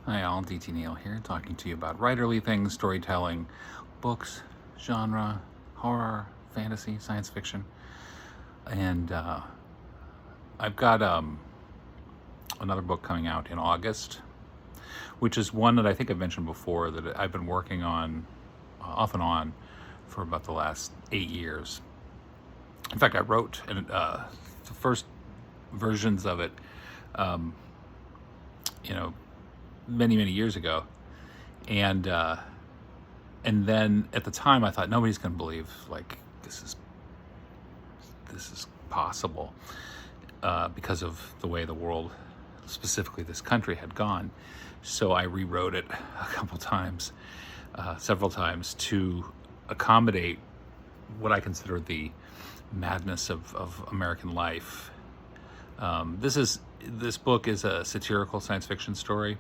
Hi, all. DT Neal here, talking to you about writerly things, storytelling, books, genre, horror, fantasy, science fiction. And I've got another book coming out in August, which is one that I think I've mentioned before that I've been working on off and on for about the last 8 years. In fact, I wrote the first versions of it, you know, many, many years ago. And then at the time I thought nobody's going to believe like this is possible because of the way the world, specifically this country, had gone. So I rewrote it a couple times, several times, to accommodate what I consider the madness of American life. This book is a satirical science fiction story.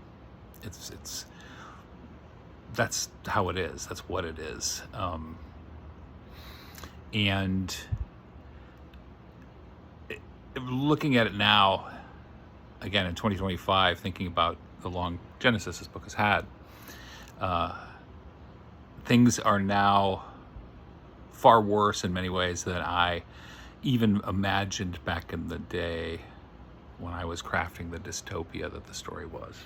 It's that's how it is. That's what it is. And looking at it now, again in 2025, thinking about the long genesis this book has had, things are now far worse in many ways than I even imagined back in the day when I was crafting the dystopia that the story was.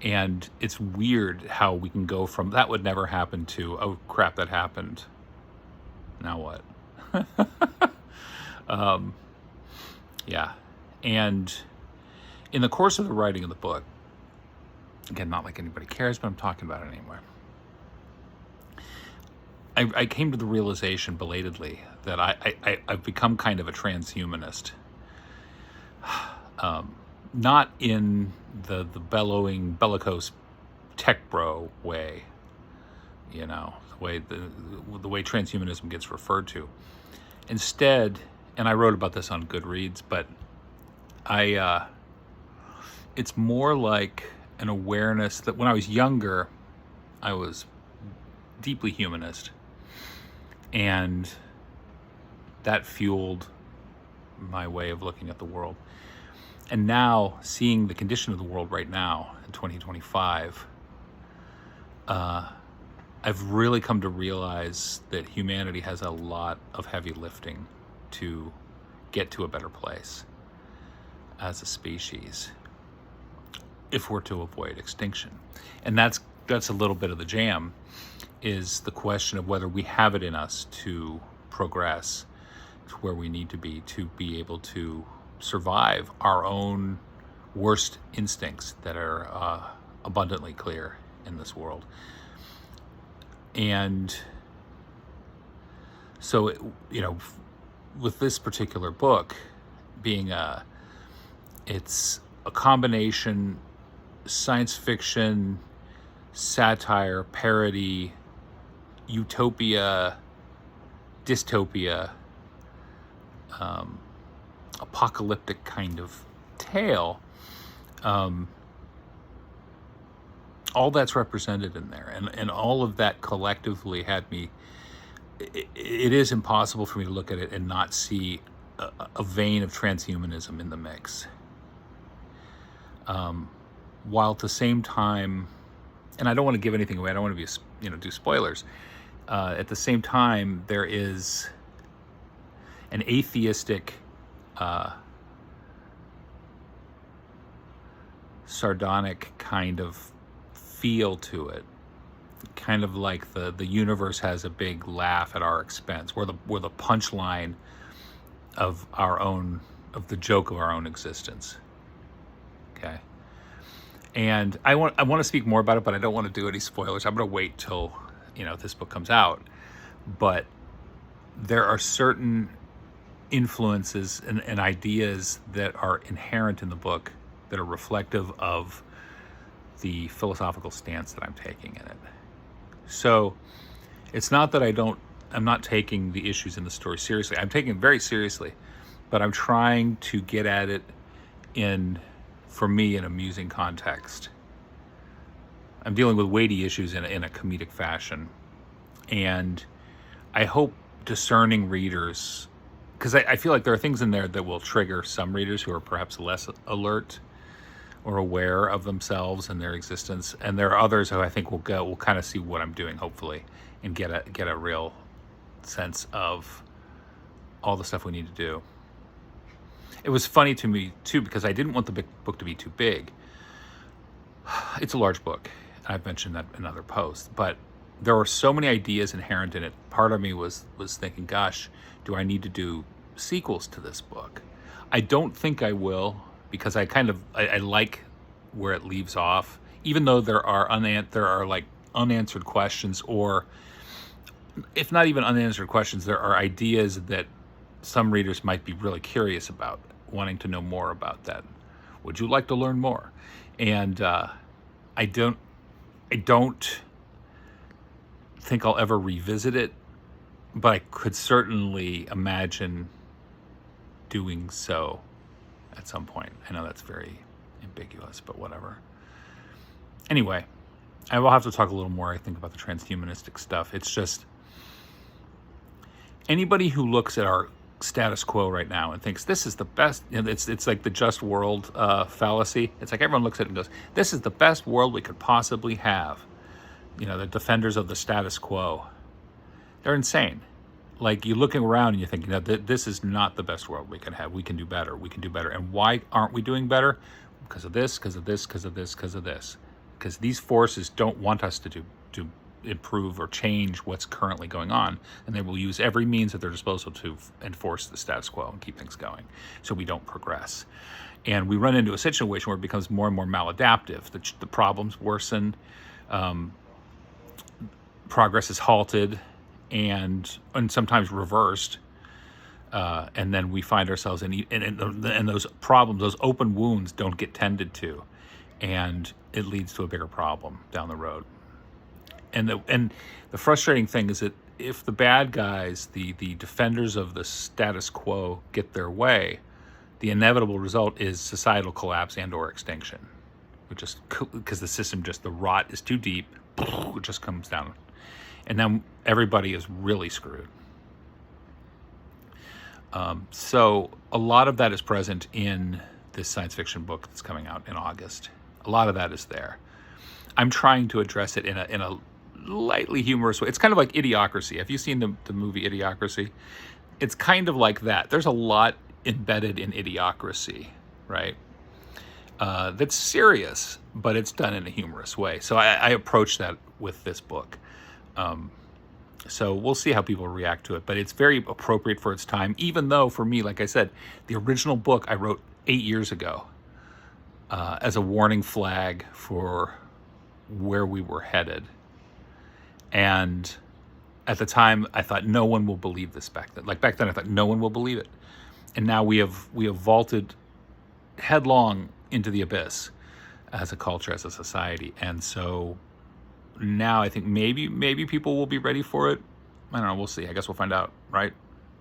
And it's weird how we can go from that would never happen to, oh crap, that happened, now what? Yeah. And in the course of the writing of the book, again, not like anybody cares, but I'm talking about it anyway, I came to the realization belatedly that I've become kind of a transhumanist. Not in the bellowing, bellicose tech bro way, the way transhumanism gets referred to. Instead, and I wrote about this on Goodreads, but it's more like an awareness that when I was younger, I was deeply humanist, and that fueled my way of looking at the world. And now, seeing the condition of the world right now in 2025, I've really come to realize that humanity has a lot of heavy lifting to get to a better place as a species, if we're to avoid extinction. And that's a little bit of the jam, is the question of whether we have it in us to progress to where we need to be able to survive our own worst instincts that are abundantly clear in this world. And so, with this particular book being it's a combination science fiction, satire, parody, utopia, dystopia, apocalyptic kind of tale, all that's represented in there, and all of that collectively had me, it is impossible for me to look at it and not see a vein of transhumanism in the mix, while at the same time, and I don't want to give anything away, I don't want to be do spoilers, at the same time there is an atheistic, sardonic kind of feel to it, kind of like the universe has a big laugh at our expense. We're the punchline of the joke of our own existence. Okay, and I want to speak more about it, but I don't want to do any spoilers. I'm going to wait till this book comes out. But there are certain influences and ideas that are inherent in the book that are reflective of the philosophical stance that I'm taking in it. So it's not that I'm not taking the issues in the story seriously. I'm taking it very seriously, but I'm trying to get at it for me, an amusing context. I'm dealing with weighty issues in a comedic fashion. And I hope discerning readers, because I feel like there are things in there that will trigger some readers who are perhaps less alert or aware of themselves and their existence. And there are others who I think will kind of see what I'm doing, hopefully, and get a real sense of all the stuff we need to do. It was funny to me too, because I didn't want the book to be too big. It's a large book. I've mentioned that in other posts, but there were so many ideas inherent in it. Part of me was thinking, gosh, do I need to do sequels to this book? I don't think I will, because I like where it leaves off, even though there are like unanswered questions, or if not even unanswered questions, there are ideas that some readers might be really curious about, wanting to know more about that. Would you like to learn more? And I don't think I'll ever revisit it, but I could certainly imagine doing so at some point. I know that's very ambiguous, but whatever. Anyway, I will have to talk a little more, I think, about the transhumanistic stuff. It's just, anybody who looks at our status quo right now and thinks this is the best, it's like the just world fallacy. It's like everyone looks at it and goes, this is the best world we could possibly have. The defenders of the status quo, they're insane. Like, you're looking around and you think, this is not the best world we can have. We can do better. We can do better. And why aren't we doing better? Because of this, because of this, because of this, because of this. Because these forces don't want us to improve or change what's currently going on, and they will use every means at their disposal to enforce the status quo and keep things going, so we don't progress. And we run into a situation where it becomes more and more maladaptive. The problems worsen, progress is halted, and sometimes reversed, and then we find ourselves in those problems, those open wounds, don't get tended to, and it leads to a bigger problem down the road. And the frustrating thing is that if the bad guys, the defenders of the status quo, get their way, the inevitable result is societal collapse and or extinction. Because the system, the rot is too deep, it just comes down. And then everybody is really screwed. So a lot of that is present in this science fiction book that's coming out in August. A lot of that is there. I'm trying to address it in a lightly humorous way. It's kind of like Idiocracy. Have you seen the movie Idiocracy? It's kind of like that. There's a lot embedded in Idiocracy, right? That's serious, but it's done in a humorous way. So I approach that with this book. So we'll see how people react to it, but it's very appropriate for its time, even though, for me, like I said, the original book I wrote 8 years ago as a warning flag for where we were headed. And at the time, I thought no one will believe this back then. Like back then, I thought no one will believe it. And now we have vaulted headlong into the abyss as a culture, as a society. And so now I think maybe people will be ready for it. I don't know. We'll see. I guess we'll find out, right?